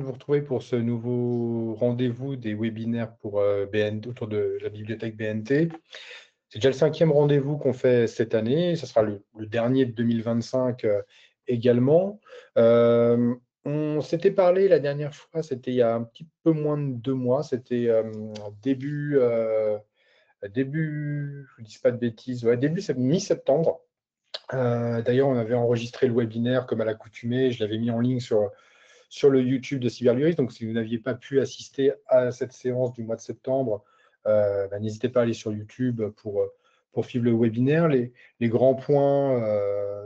vous retrouver pour ce nouveau rendez-vous des webinaires pour BNT, autour de la bibliothèque BNT. C'est déjà le 5e rendez-vous qu'on fait cette année. Ce sera le dernier de 2025 également. On s'était parlé la dernière fois, c'était il y a un petit peu moins de 2 mois. C'était début, je ne dis pas de bêtises, ouais, mi-septembre. D'ailleurs, on avait enregistré le webinaire comme à l'accoutumée. Je l'avais mis en ligne sur le YouTube de Cyberluris. Donc, si vous n'aviez pas pu assister à cette séance du mois de septembre, n'hésitez pas à aller sur YouTube pour suivre le webinaire. Les grands points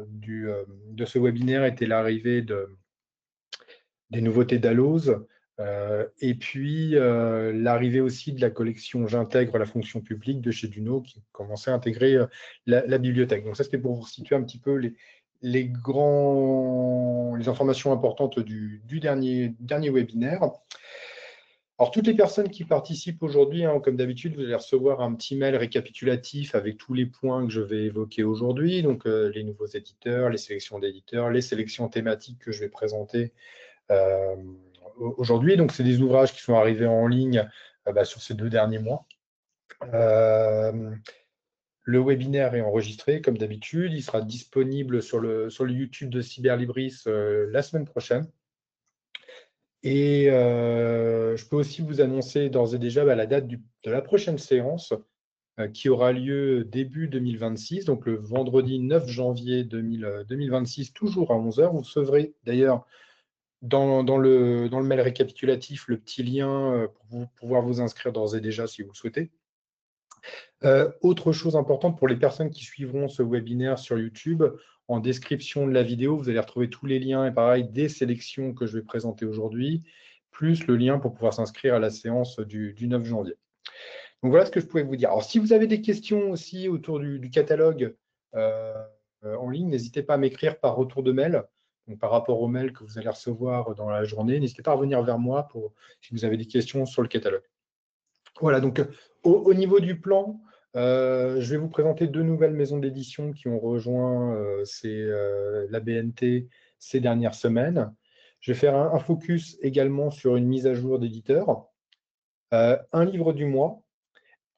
de ce webinaire étaient l'arrivée des nouveautés d'Alloz, et puis l'arrivée aussi de la collection J'intègre la fonction publique de chez Duno qui commençait à intégrer la bibliothèque. Donc ça, c'était pour vous situer un petit peu les informations importantes du dernier webinaire. Alors, toutes les personnes qui participent aujourd'hui, hein, comme d'habitude, vous allez recevoir un petit mail récapitulatif avec tous les points que je vais évoquer aujourd'hui. Donc, les nouveaux éditeurs, les sélections d'éditeurs, les sélections thématiques que je vais présenter aujourd'hui. Donc, c'est des ouvrages qui sont arrivés en ligne sur ces 2 derniers mois. Le webinaire est enregistré, comme d'habitude. Il sera disponible sur le YouTube de Cyberlibris la semaine prochaine. Et je peux aussi vous annoncer d'ores et déjà la date de la prochaine séance qui aura lieu début 2026, donc le vendredi 9 janvier 2026, toujours à 11 h. Vous recevrez d'ailleurs dans le mail récapitulatif le petit lien pour pouvoir vous inscrire d'ores et déjà si vous le souhaitez. Autre chose importante pour les personnes qui suivront ce webinaire sur YouTube, en description de la vidéo, vous allez retrouver tous les liens et pareil des sélections que je vais présenter aujourd'hui, plus le lien pour pouvoir s'inscrire à la séance du 9 janvier. Donc voilà ce que je pouvais vous dire. Alors si vous avez des questions aussi autour du catalogue en ligne, n'hésitez pas à m'écrire par retour de mail. Donc, par rapport au mail que vous allez recevoir dans la journée, n'hésitez pas à revenir vers moi si vous avez des questions sur le catalogue. Voilà, donc au niveau du plan, je vais vous présenter 2 nouvelles maisons d'édition qui ont rejoint la BNT ces dernières semaines. Je vais faire un focus également sur une mise à jour d'éditeur, un livre du mois,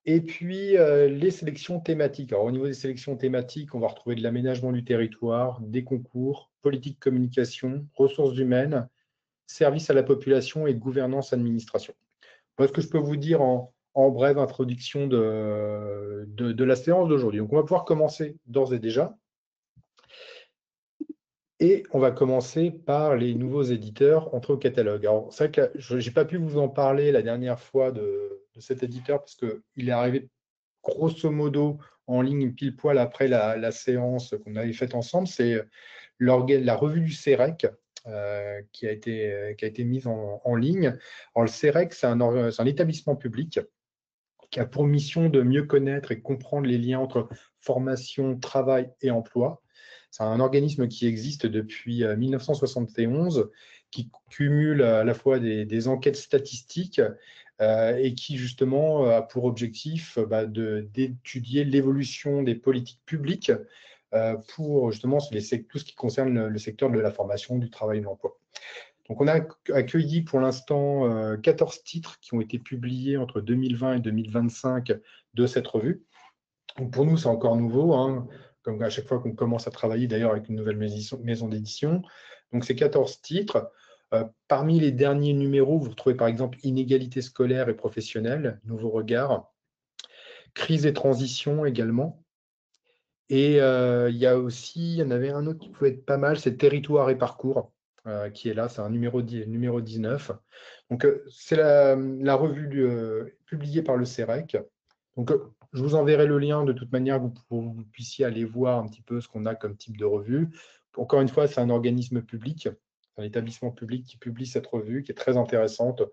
et puis les sélections thématiques. Alors, au niveau des sélections thématiques, on va retrouver de l'aménagement du territoire, des concours, politique communication, ressources humaines, service à la population et gouvernance administration. Voilà ce que je peux vous dire en brève introduction de la séance d'aujourd'hui. Donc, on va pouvoir commencer d'ores et déjà. Et on va commencer par les nouveaux éditeurs entrés au catalogue. Alors, c'est vrai que je n'ai pas pu vous en parler la dernière fois de cet éditeur parce qu'il est arrivé grosso modo en ligne pile poil après la séance qu'on avait faite ensemble. C'est la revue du CEREC qui a été mise en ligne. Alors, le CEREC, c'est un établissement public qui a pour mission de mieux connaître et comprendre les liens entre formation, travail et emploi. C'est un organisme qui existe depuis 1971, qui cumule à la fois des enquêtes statistiques et qui justement a pour objectif d'étudier l'évolution des politiques publiques pour justement tout ce qui concerne le secteur de la formation, du travail et de l'emploi. Donc, on a accueilli pour l'instant 14 titres qui ont été publiés entre 2020 et 2025 de cette revue. Donc, pour nous, c'est encore nouveau, hein, comme à chaque fois qu'on commence à travailler d'ailleurs avec une nouvelle maison d'édition. Donc, c'est 14 titres. Parmi les derniers numéros, vous retrouvez par exemple Inégalité scolaire et professionnelle, Nouveau regard, Crise et transition également. Et il y en avait un autre qui pouvait être pas mal, c'est Territoire et parcours. Qui est là, c'est un numéro 19. Donc, c'est la revue publiée par le CEREC. Donc, je vous enverrai le lien de toute manière pour que vous puissiez aller voir un petit peu ce qu'on a comme type de revue. Encore une fois, c'est un organisme public, un établissement public qui publie cette revue, qui est très intéressante,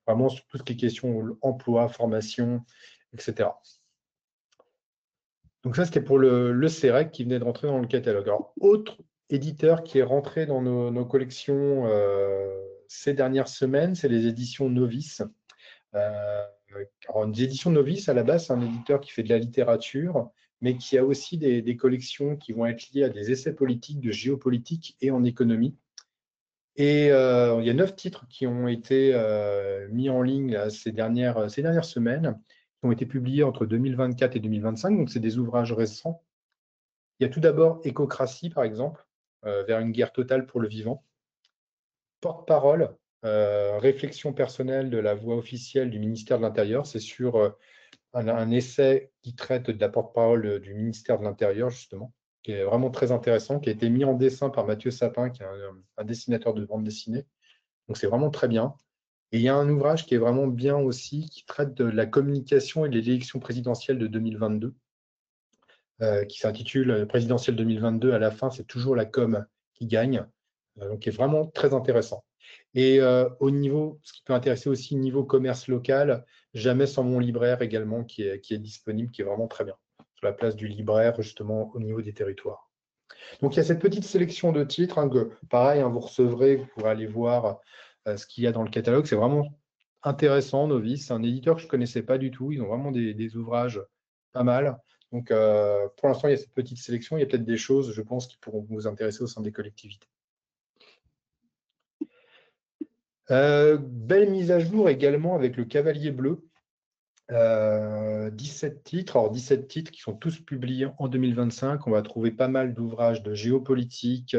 vraiment sur tout ce qui est question emploi, formation, etc. Donc ça, c'était pour le CEREC qui venait de rentrer dans le catalogue. Alors, autre éditeur qui est rentré dans nos collections ces dernières semaines, c'est les éditions Novice. Alors, une édition Novice, à la base, c'est un éditeur qui fait de la littérature, mais qui a aussi des collections qui vont être liées à des essais politiques, de géopolitique et en économie. Et il y a 9 titres qui ont été mis en ligne là, ces dernières semaines, qui ont été publiés entre 2024 et 2025, donc c'est des ouvrages récents. Il y a tout d'abord Écocratie, par exemple, vers une guerre totale pour le vivant. Porte-parole, réflexion personnelle de la voix officielle du ministère de l'Intérieur. C'est sur un essai qui traite de la porte-parole du ministère de l'Intérieur, justement, qui est vraiment très intéressant, qui a été mis en dessin par Mathieu Sapin, qui est un dessinateur de bande dessinée. Donc, c'est vraiment très bien. Et il y a un ouvrage qui est vraiment bien aussi, qui traite de la communication et de l'élection présidentielle de 2022, qui s'intitule Présidentielle 2022. À la fin, c'est toujours la com qui gagne. Donc, qui est vraiment très intéressant. Et au niveau, ce qui peut intéresser aussi, niveau commerce local, Jamais sans mon libraire également, qui est disponible, qui est vraiment très bien, sur la place du libraire, justement, au niveau des territoires. Donc, il y a cette petite sélection de titres, hein, que, pareil, hein, vous recevrez, vous pourrez aller voir ce qu'il y a dans le catalogue. C'est vraiment intéressant, Novice. C'est un éditeur que je ne connaissais pas du tout. Ils ont vraiment des ouvrages pas mal. Donc, pour l'instant, il y a cette petite sélection. Il y a peut-être des choses, je pense, qui pourront vous intéresser au sein des collectivités. Belle mise à jour également avec le Cavalier Bleu. 17 titres, alors 17 titres qui sont tous publiés en 2025. On va trouver pas mal d'ouvrages de géopolitique,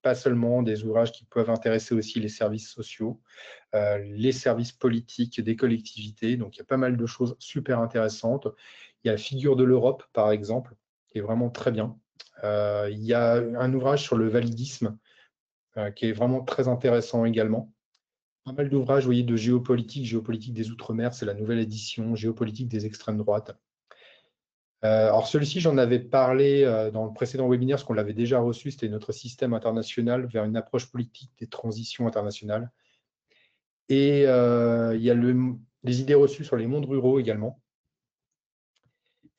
pas seulement des ouvrages qui peuvent intéresser aussi les services sociaux, les services politiques des collectivités. Donc il y a pas mal de choses super intéressantes. Il y a la figure de l'Europe, par exemple, qui est vraiment très bien. Il y a un ouvrage sur le validisme qui est vraiment très intéressant également. Pas mal d'ouvrages, vous voyez, de géopolitique des Outre-mer, c'est la nouvelle édition, géopolitique des extrêmes droites. Alors celui-ci, j'en avais parlé dans le précédent webinaire, parce qu'on l'avait déjà reçu, c'était notre système international vers une approche politique des transitions internationales. Et il y a les idées reçues sur les mondes ruraux également.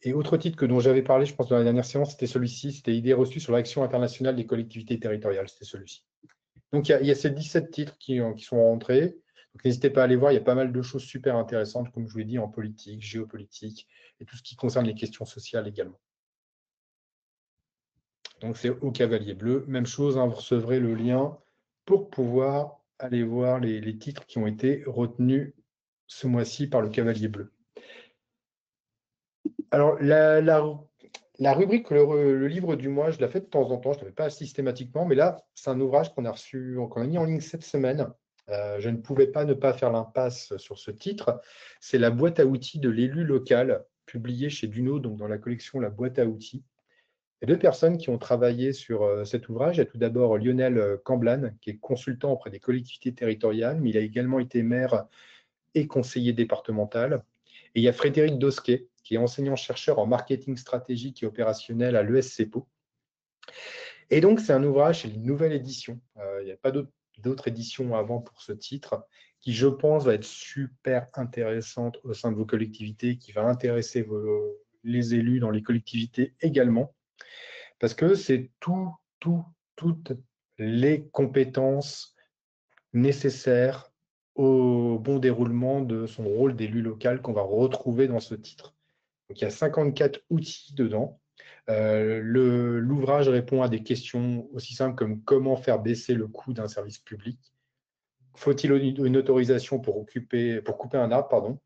Et autre titre dont j'avais parlé, je pense, dans la dernière séance, c'était celui-ci, c'était Idées reçues sur l'action internationale des collectivités territoriales, c'était celui-ci. Donc, il y a ces 17 titres qui sont rentrés. Donc, n'hésitez pas à aller voir. Il y a pas mal de choses super intéressantes, comme je vous l'ai dit, en politique, géopolitique et tout ce qui concerne les questions sociales également. Donc, c'est au Cavalier Bleu. Même chose, hein, vous recevrez le lien pour pouvoir aller voir les titres qui ont été retenus ce mois-ci par le Cavalier Bleu. Alors, la rubrique, le livre du mois, je la fais de temps en temps, je ne la fais pas systématiquement, mais là, c'est un ouvrage qu'on a mis en ligne cette semaine. Je ne pouvais pas ne pas faire l'impasse sur ce titre. C'est la boîte à outils de l'élu local, publiée chez Duno, donc dans la collection La boîte à outils. Il y a deux personnes qui ont travaillé sur cet ouvrage. Il y a tout d'abord Lionel Camblan, qui est consultant auprès des collectivités territoriales, mais il a également été maire et conseiller départemental. Et il y a Frédéric Dosquet, qui est enseignant-chercheur en marketing stratégique et opérationnel à l'ESCPO. Et donc, c'est un ouvrage, c'est une nouvelle édition. Il n'y a pas d'autres éditions avant pour ce titre, qui, je pense, va être super intéressante au sein de vos collectivités, qui va intéresser les élus dans les collectivités également, parce que c'est toutes les compétences nécessaires au bon déroulement de son rôle d'élu local qu'on va retrouver dans ce titre. Donc, il y a 54 outils dedans. L'ouvrage répond à des questions aussi simples comme comment faire baisser le coût d'un service public. Faut-il une autorisation pour couper un arbre, pardon.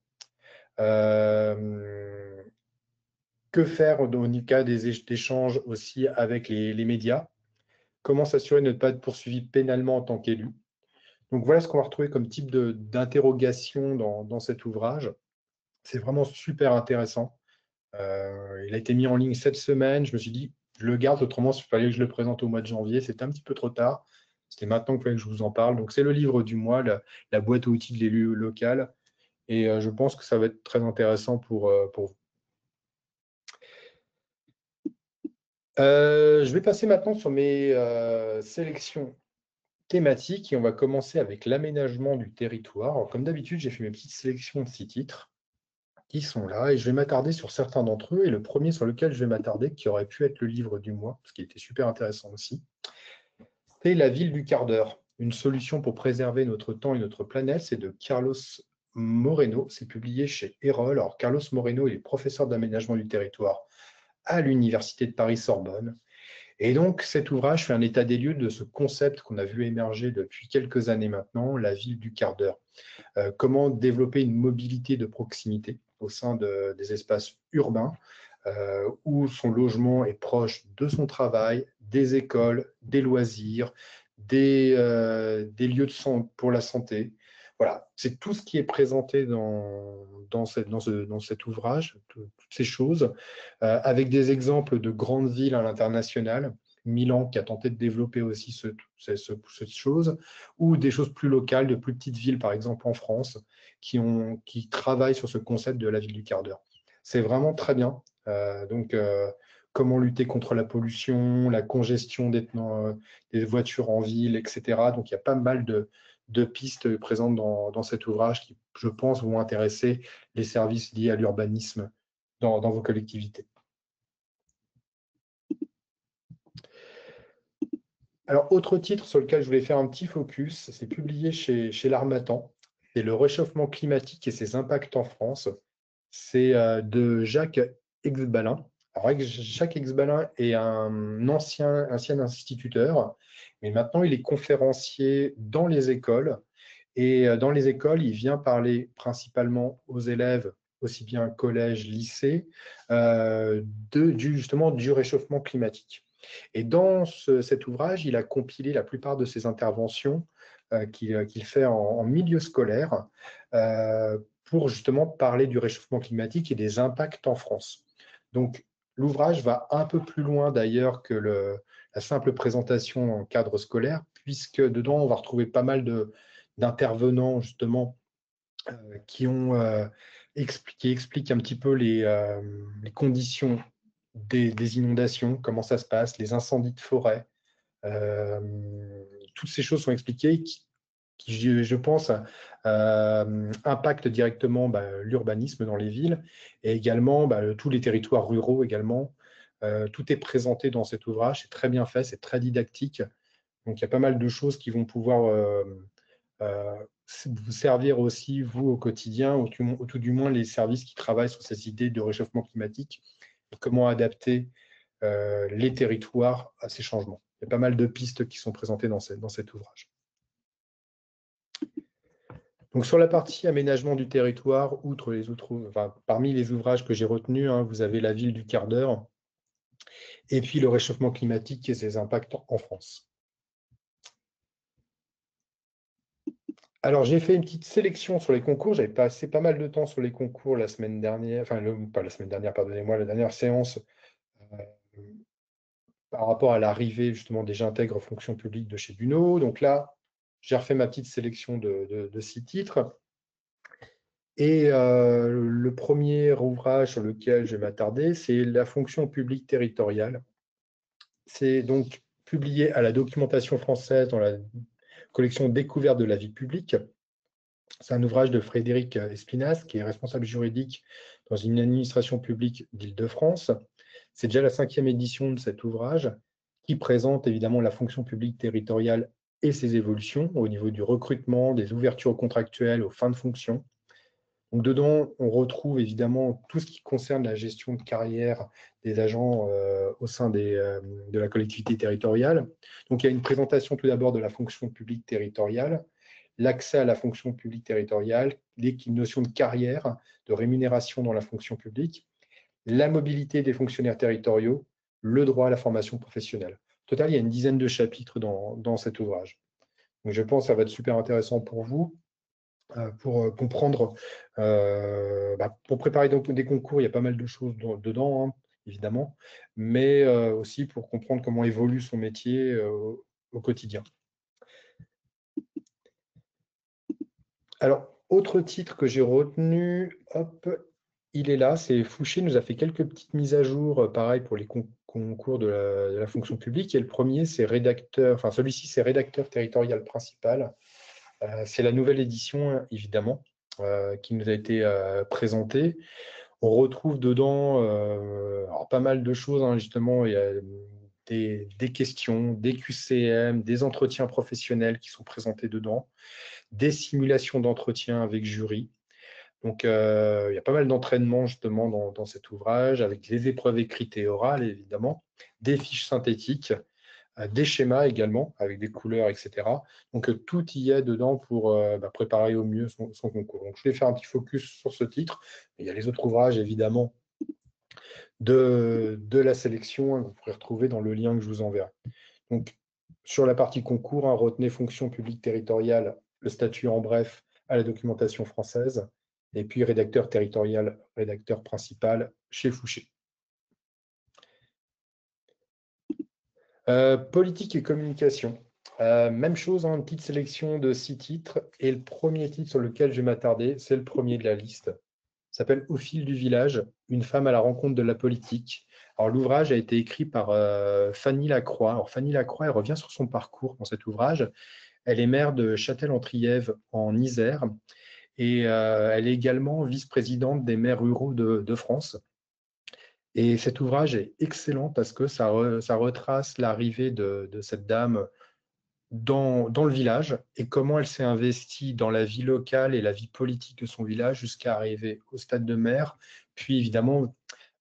Que faire au cas des échanges aussi avec les médias? Comment s'assurer de ne pas être poursuivi pénalement en tant qu'élu? Donc voilà ce qu'on va retrouver comme type d'interrogation dans cet ouvrage. C'est vraiment super intéressant. Il a été mis en ligne cette semaine. Je me suis dit, je le garde, autrement, il fallait que je le présente au mois de janvier. C'était un petit peu trop tard. C'était maintenant qu'il fallait que je vous en parle. Donc, c'est le livre du mois, la boîte à outils de l'élu local. Et je pense que ça va être très intéressant pour vous. Je vais passer maintenant sur mes sélections thématiques et on va commencer avec l'aménagement du territoire. Alors, comme d'habitude, j'ai fait mes petites sélections de 6 titres qui sont là et je vais m'attarder sur certains d'entre eux. Et le premier sur lequel je vais m'attarder, qui aurait pu être le livre du mois, parce qu'il était super intéressant aussi, c'est La ville du quart d'heure, une solution pour préserver notre temps et notre planète. C'est de Carlos Moreno. C'est publié chez Erol. Alors, Carlos Moreno, il est professeur d'aménagement du territoire à l'Université de Paris-Sorbonne. Et donc, cet ouvrage fait un état des lieux de ce concept qu'on a vu émerger depuis quelques années maintenant, la ville du quart d'heure. Comment développer une mobilité de proximité au sein des espaces urbains où son logement est proche de son travail, des écoles, des loisirs, des lieux pour la santé. Voilà, c'est tout ce qui est présenté dans cet ouvrage, toutes ces choses, avec des exemples de grandes villes à l'international. Milan qui a tenté de développer aussi cette chose, ou des choses plus locales, de plus petites villes, par exemple en France, qui travaillent sur ce concept de la ville du quart d'heure. C'est vraiment très bien. Comment lutter contre la pollution, la congestion des voitures en ville, etc. Donc, il y a pas mal de pistes présentes dans cet ouvrage qui, je pense, vont intéresser les services liés à l'urbanisme dans vos collectivités. Alors, autre titre sur lequel je voulais faire un petit focus, c'est publié chez l'Harmattan. C'est le réchauffement climatique et ses impacts en France. C'est de Jacques Exbalin. Alors, Jacques Exbalin est un ancien instituteur, mais maintenant il est conférencier dans les écoles. Et dans les écoles, il vient parler principalement aux élèves, aussi bien collège, lycée, justement du réchauffement climatique. Et dans cet ouvrage, il a compilé la plupart de ses interventions qu'il fait en milieu scolaire pour justement parler du réchauffement climatique et des impacts en France. Donc, l'ouvrage va un peu plus loin d'ailleurs que la simple présentation en cadre scolaire, puisque dedans, on va retrouver pas mal d'intervenants justement qui expliquent un petit peu les conditions des inondations, comment ça se passe, les incendies de forêt. Euh, Toutes ces choses sont expliquées qui, je pense, impactent directement l'urbanisme dans les villes et également tous les territoires ruraux également. Tout est présenté dans cet ouvrage, c'est très bien fait, c'est très didactique. Donc il y a pas mal de choses qui vont pouvoir euh, vous servir aussi, vous, au quotidien, ou tout du moins les services qui travaillent sur ces idées de réchauffement climatique, et comment adapter les territoires à ces changements. Il y a pas mal de pistes qui sont présentées dans cet ouvrage. Donc sur la partie aménagement du territoire, parmi les ouvrages que j'ai retenus, vous avez la ville du quart d'heure, et puis le réchauffement climatique et ses impacts en France. Alors, j'ai fait une petite sélection sur les concours. J'avais passé pas mal de temps sur les concours la semaine dernière, pas la semaine dernière, pardonnez-moi, la dernière séance, euh, par rapport à l'arrivée justement des J'intègre fonction publique de chez Duno. Donc là, j'ai refait ma petite sélection de 6 titres. Et le premier ouvrage sur lequel je vais m'attarder, c'est la fonction publique territoriale. C'est donc publié à la documentation française dans la collection Découverte de la vie publique. C'est un ouvrage de Frédéric Espinasse, qui est responsable juridique dans une administration publique d'Île-de-France. C'est déjà la 5e édition de cet ouvrage qui présente évidemment la fonction publique territoriale et ses évolutions au niveau du recrutement, des ouvertures contractuelles aux fins de fonction. Donc dedans, on retrouve évidemment tout ce qui concerne la gestion de carrière des agents au sein de la collectivité territoriale. Donc il y a une présentation tout d'abord de la fonction publique territoriale, l'accès à la fonction publique territoriale, les notions de carrière, de rémunération dans la fonction publique, la mobilité des fonctionnaires territoriaux, le droit à la formation professionnelle. Au total, il y a une dizaine de chapitres dans cet ouvrage. Donc, je pense que ça va être super intéressant pour vous, pour comprendre, pour préparer des concours, il y a pas mal de choses dedans, évidemment, mais aussi pour comprendre comment évolue son métier au quotidien. Alors, autre titre que j'ai retenu, hop, il est là, c'est Fouché nous a fait quelques petites mises à jour, pareil pour les concours de la fonction publique. Et le premier, c'est rédacteur, enfin celui-ci, c'est rédacteur territorial principal. C'est la nouvelle édition, évidemment, qui nous a été présentée. On retrouve dedans alors, pas mal de choses, justement. Il y a des questions, des QCM, des entretiens professionnels qui sont présentés dedans, des simulations d'entretien avec jury, Donc, il y a pas mal d'entraînement justement dans cet ouvrage, avec les épreuves écrites et orales, évidemment, des fiches synthétiques, des schémas également, avec des couleurs, etc. Donc, tout y est dedans pour préparer au mieux son concours. Donc, je vais faire un petit focus sur ce titre. Il y a les autres ouvrages, évidemment, de la sélection, hein, que vous pourrez retrouver dans le lien que je vous enverrai. Donc, sur la partie concours, hein, retenez fonction publique territoriale, le statut en bref à la documentation française, et puis rédacteur territorial, rédacteur principal chez Fouché. Politique et communication. Même chose, hein, une petite sélection de 6 titres, et le premier titre sur lequel je vais m'attarder, c'est le premier de la liste. Il s'appelle Au fil du village, une femme à la rencontre de la politique. Alors, l'ouvrage a été écrit par Fanny Lacroix. Alors, Fanny Lacroix, elle revient sur son parcours dans cet ouvrage. Elle est maire de Châtel-en-Trièves en Isère, et elle est également vice-présidente des maires ruraux de France. Et cet ouvrage est excellent parce que ça retrace l'arrivée de cette dame dans le village et comment elle s'est investie dans la vie locale et la vie politique de son village jusqu'à arriver au stade de maire, puis évidemment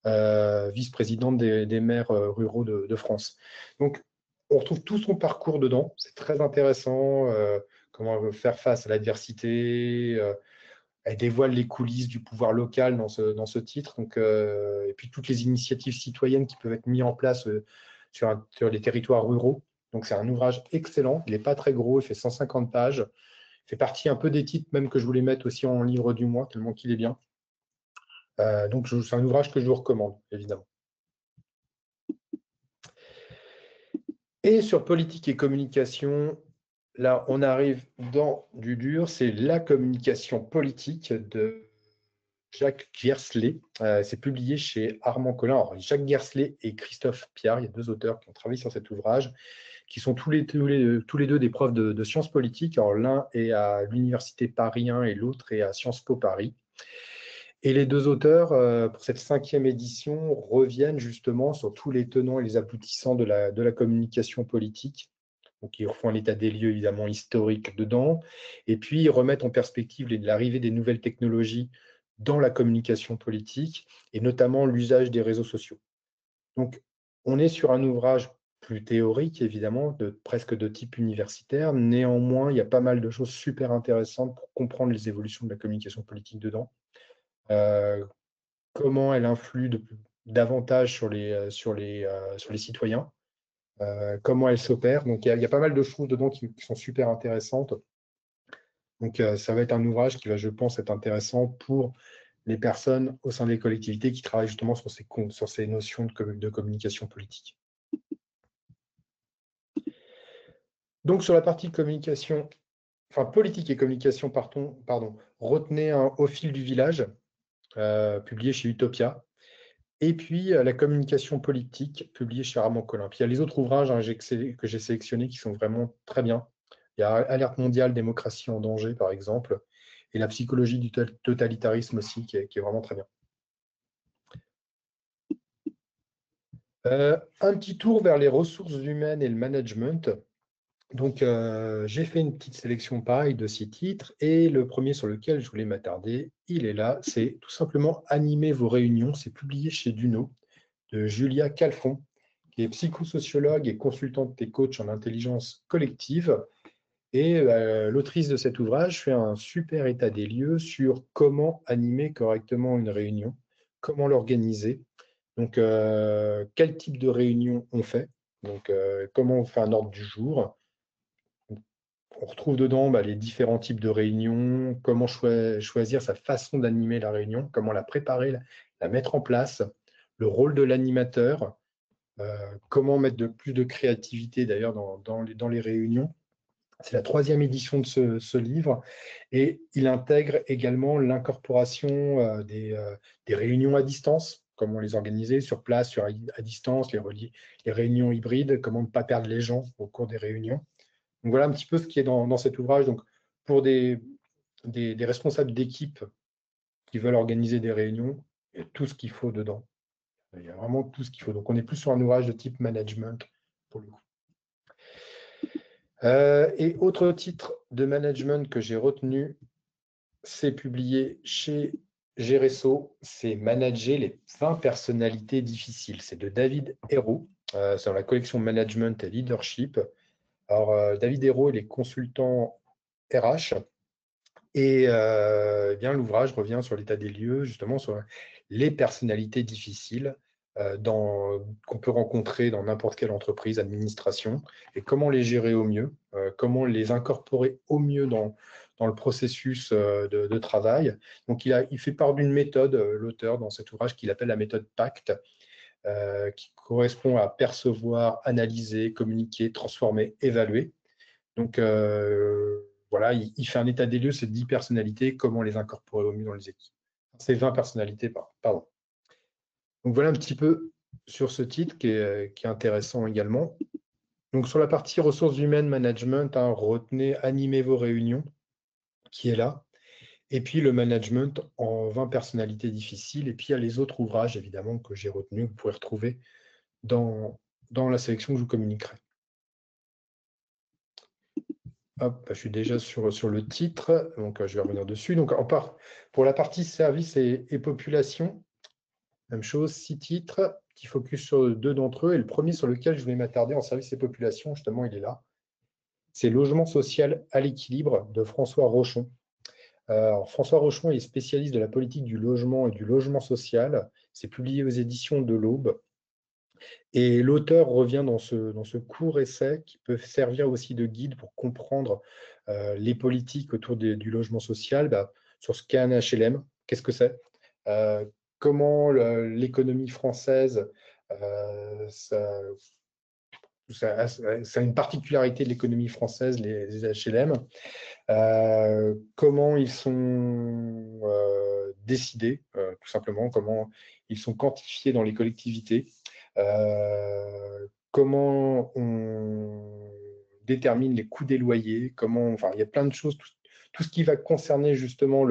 vice-présidente des maires ruraux de France. Donc, on retrouve tout son parcours dedans. C'est très intéressant, comment faire face à l'adversité. Elle dévoile les coulisses du pouvoir local dans ce titre. Donc, et puis, toutes les initiatives citoyennes qui peuvent être mises en place sur les territoires ruraux. Donc, c'est un ouvrage excellent. Il n'est pas très gros, il fait 150 pages. Il fait partie un peu des titres, même que je voulais mettre aussi en livre du mois, tellement qu'il est bien. Donc, c'est un ouvrage que je vous recommande, évidemment. Et sur politique et communication, là, on arrive dans du dur, c'est la communication politique de Jacques Gerstley. C'est publié chez Armand Collin. Alors, Jacques Gerstley et Christophe Piard, il y a 2 auteurs qui ont travaillé sur cet ouvrage, qui sont tous les deux des profs de sciences politiques. Alors, l'un est à l'Université Paris 1 et l'autre est à Sciences Po Paris. Et les 2 auteurs, pour cette 5e édition, reviennent justement sur tous les tenants et les aboutissants de la communication politique. Donc, ils refont un état des lieux, évidemment, historique dedans. Et puis, ils remettent en perspective l'arrivée des nouvelles technologies dans la communication politique, et notamment l'usage des réseaux sociaux. Donc, on est sur un ouvrage plus théorique, évidemment, presque de type universitaire. Néanmoins, il y a pas mal de choses super intéressantes pour comprendre les évolutions de la communication politique dedans. Comment elle influe davantage sur les citoyens, comment elle s'opère. Donc, il y a pas mal de choses dedans qui sont super intéressantes. Donc, ça va être un ouvrage qui va, je pense, être intéressant pour les personnes au sein des collectivités qui travaillent justement sur ces notions de communication politique. Donc, sur la partie communication, enfin politique et communication, pardon, retenez Au fil du village, publié chez Utopia. Et puis, la communication politique, publiée chez Armand Collin. Puis, il y a les autres ouvrages que j'ai sélectionnés qui sont vraiment très bien. Il y a Alerte mondiale, démocratie en danger, par exemple, et la psychologie du totalitarisme aussi, qui est vraiment très bien. Un petit tour vers les ressources humaines et le management. Donc, j'ai fait une petite sélection pareil de 6 titres, et le premier sur lequel je voulais m'attarder, il est là, c'est tout simplement Animer vos réunions. C'est publié chez Duno, de Julia Calfon, qui est psychosociologue et consultante et coach en intelligence collective. Et l'autrice de cet ouvrage fait un super état des lieux sur comment animer correctement une réunion, comment l'organiser. Donc, quel type de réunion on fait, donc comment on fait un ordre du jour. On retrouve dedans les différents types de réunions, comment choisir sa façon d'animer la réunion, comment la préparer, la mettre en place, le rôle de l'animateur, comment mettre plus de créativité d'ailleurs dans les réunions. C'est la 3e édition de ce livre, et il intègre également l'incorporation des réunions à distance, comment les organiser sur place, à distance, les réunions hybrides, comment ne pas perdre les gens au cours des réunions. Donc voilà un petit peu ce qui est dans cet ouvrage. Donc, pour des responsables d'équipe qui veulent organiser des réunions, il y a tout ce qu'il faut dedans. Il y a vraiment tout ce qu'il faut. Donc, on est plus sur un ouvrage de type management pour le coup. Et autre titre de management que j'ai retenu, c'est publié chez Géresso, c'est Manager les 20 personnalités difficiles. C'est de David Hérault, c'est dans la collection Management et Leadership. Alors, David Hérault, il est consultant RH et eh bien l'ouvrage revient sur l'état des lieux, justement sur les personnalités difficiles qu'on peut rencontrer dans n'importe quelle entreprise, administration, et comment les gérer au mieux, comment les incorporer au mieux dans le processus de travail. Donc, il fait part d'une méthode, l'auteur, dans cet ouvrage, qu'il appelle la méthode PACT, qui correspond à percevoir, analyser, communiquer, transformer, évaluer. Donc, voilà, il fait un état des lieux, ces 10 personnalités, comment les incorporer au mieux dans les équipes. Ces 20 personnalités, pardon. Donc, voilà un petit peu sur ce titre qui est intéressant également. Donc, sur la partie ressources humaines, management, retenez, animez vos réunions, qui est là. Et puis, le management en 20 personnalités difficiles. Et puis, il y a les autres ouvrages, évidemment, que j'ai retenus, que vous pouvez retrouver dans la sélection que je vous communiquerai. Hop, je suis déjà sur le titre, donc je vais revenir dessus. Donc, pour la partie services et population, même chose, 6 titres, qui focus sur 2 d'entre eux. Et le premier sur lequel je voulais m'attarder en services et population, justement, il est là. C'est Logement social à l'équilibre de François Rochon. Alors, François Rochon est spécialiste de la politique du logement et du logement social. C'est publié aux éditions de l'Aube. Et l'auteur revient dans ce court essai qui peut servir aussi de guide pour comprendre les politiques autour du logement social, sur ce qu'est un HLM, qu'est-ce que c'est, comment l'économie française, ça a une particularité de l'économie française, les HLM, comment ils sont décidés, tout simplement, comment ils sont quantifiés dans les collectivités, comment on détermine les coûts des loyers, enfin, il y a plein de choses, tout ce qui va concerner justement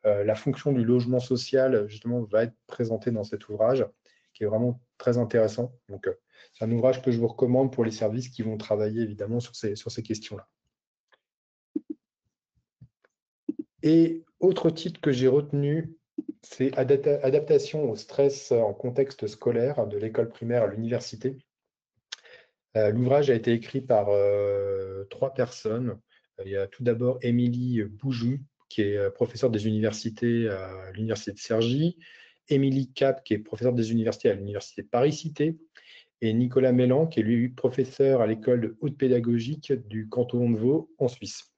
la fonction du logement social, justement, va être présenté dans cet ouvrage, qui est vraiment très intéressant. Donc, c'est un ouvrage que je vous recommande pour les services qui vont travailler évidemment sur ces questions-là. Et autre titre que j'ai retenu, c'est Adaptation au stress en contexte scolaire de l'école primaire à l'université. L'ouvrage a été écrit par 3 personnes. Il y a tout d'abord Émilie Boujou, qui est professeure des universités à l'université de Cergy, Émilie Cap, qui est professeure des universités à l'université de Paris-Cité, et Nicolas Mélan, qui est lui professeur à l'école de haute pédagogique du canton de Vaud en Suisse.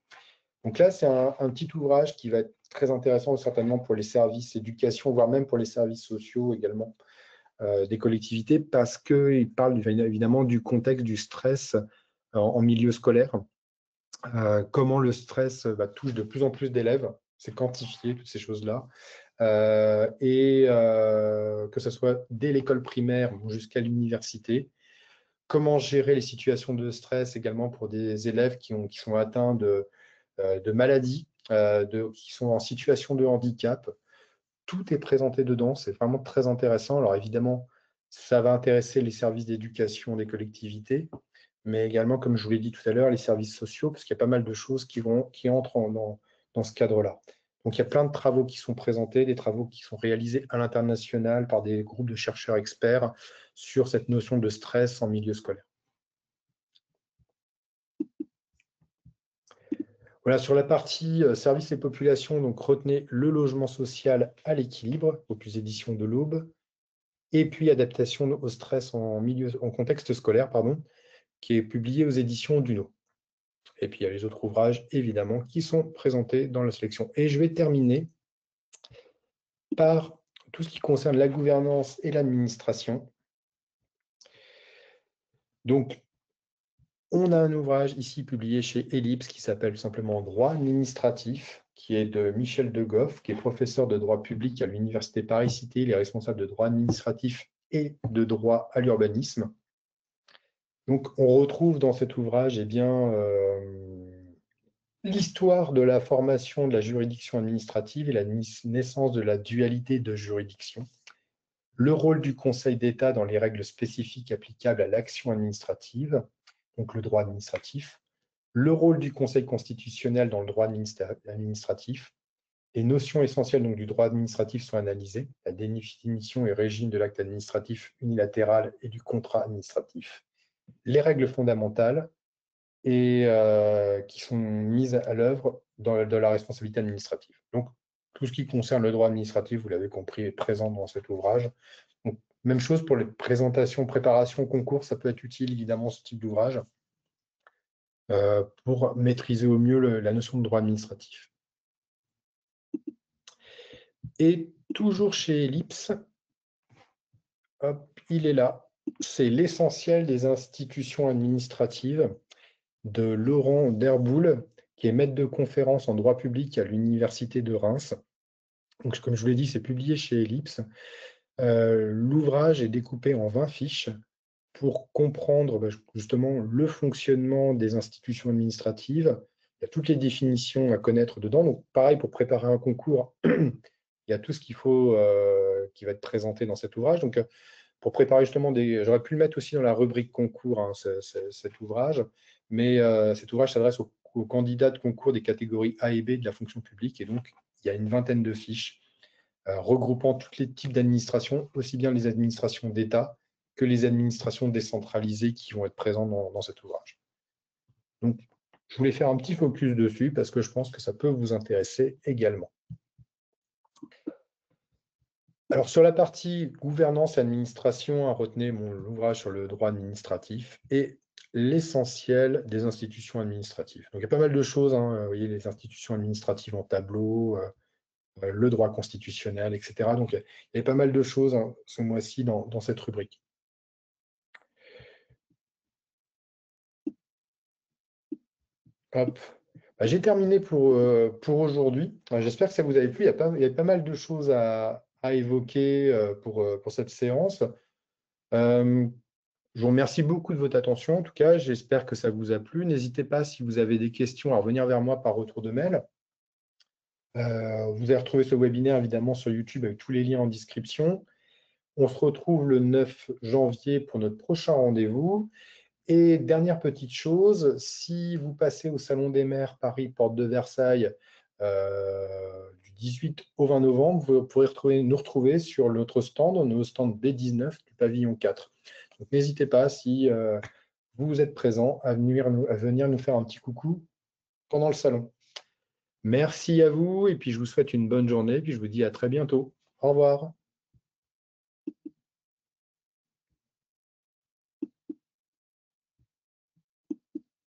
Donc là, c'est un petit ouvrage qui va être très intéressant certainement pour les services éducation, voire même pour les services sociaux également des collectivités, parce qu'il parle évidemment du contexte du stress en milieu scolaire, comment le stress touche de plus en plus d'élèves, c'est quantifié, toutes ces choses-là, et que ce soit dès l'école primaire jusqu'à l'université, comment gérer les situations de stress également pour des élèves qui sont atteints de maladies, qui sont en situation de handicap. Tout est présenté dedans, c'est vraiment très intéressant. Alors évidemment, ça va intéresser les services d'éducation des collectivités, mais également, comme je vous l'ai dit tout à l'heure, les services sociaux, parce qu'il y a pas mal de choses qui entrent dans ce cadre-là. Donc il y a plein de travaux qui sont présentés, des travaux qui sont réalisés à l'international par des groupes de chercheurs experts sur cette notion de stress en milieu scolaire. Voilà, sur la partie services et populations, donc retenez le logement social à l'équilibre, aux éditions de l'Aube, et puis adaptation au stress en contexte scolaire, pardon, qui est publié aux éditions d'Uno. Et puis il y a les autres ouvrages, évidemment, qui sont présentés dans la sélection. Et je vais terminer par tout ce qui concerne la gouvernance et l'administration. Donc, on a un ouvrage ici publié chez Ellipse qui s'appelle simplement Droit administratif, qui est de Michel Degoff, qui est professeur de droit public à l'Université Paris-Cité. Il est responsable de droit administratif et de droit à l'urbanisme. Donc, on retrouve dans cet ouvrage l'histoire de la formation de la juridiction administrative et la naissance de la dualité de juridiction, le rôle du Conseil d'État dans les règles spécifiques applicables à l'action administrative, donc le droit administratif, le rôle du Conseil constitutionnel dans le droit administratif, Les notions essentielles donc, du droit administratif sont analysées, la définition et régime de l'acte administratif unilatéral et du contrat administratif, les règles fondamentales et qui sont mises à l'œuvre dans la responsabilité administrative. Donc, tout ce qui concerne le droit administratif, vous l'avez compris, est présent dans cet ouvrage. Donc, même chose pour les présentations, préparations, concours, ça peut être utile évidemment ce type d'ouvrage pour maîtriser au mieux la notion de droit administratif. Et toujours chez Ellipse, hop, il est là. C'est l'essentiel des institutions administratives de Laurent Derboul, qui est maître de conférence en droit public à l'Université de Reims. Donc, comme je vous l'ai dit, c'est publié chez Ellipse. L'ouvrage est découpé en 20 fiches pour comprendre justement le fonctionnement des institutions administratives. Il y a toutes les définitions à connaître dedans. Donc, pareil, pour préparer un concours, il y a tout ce qu'il faut qui va être présenté dans cet ouvrage. Donc, pour préparer justement j'aurais pu le mettre aussi dans la rubrique concours, hein, cet ouvrage, mais cet ouvrage s'adresse aux candidats de concours des catégories A et B de la fonction publique. Et donc, il y a une vingtaine de fiches regroupant tous les types d'administrations, aussi bien les administrations d'État que les administrations décentralisées qui vont être présentes dans cet ouvrage. Donc, je voulais faire un petit focus dessus parce que je pense que ça peut vous intéresser également. Alors, sur la partie gouvernance et administration, retenez l'ouvrage sur le droit administratif et l'essentiel des institutions administratives. Donc, il y a pas mal de choses, hein, vous voyez, les institutions administratives en tableau, le droit constitutionnel, etc. Donc, il y a pas mal de choses hein, ce mois-ci dans cette rubrique. Hop. J'ai terminé pour aujourd'hui. J'espère que ça vous a plu. Il y a pas mal de choses à évoquer pour cette séance. Je vous remercie beaucoup de votre attention. En tout cas, j'espère que ça vous a plu. N'hésitez pas, si vous avez des questions, à revenir vers moi par retour de mail. Vous allez retrouver ce webinaire évidemment sur YouTube avec tous les liens en description. On se retrouve le 9 janvier pour notre prochain rendez-vous. Et dernière petite chose, si vous passez au Salon des maires Paris, porte de Versailles, du 18 au 20 novembre, vous pourrez nous retrouver sur notre stand, nos stands B19 du pavillon 4. Donc n'hésitez pas, si vous êtes présent, à venir nous faire un petit coucou pendant le salon. Merci à vous, et puis je vous souhaite une bonne journée, puis je vous dis à très bientôt. Au revoir.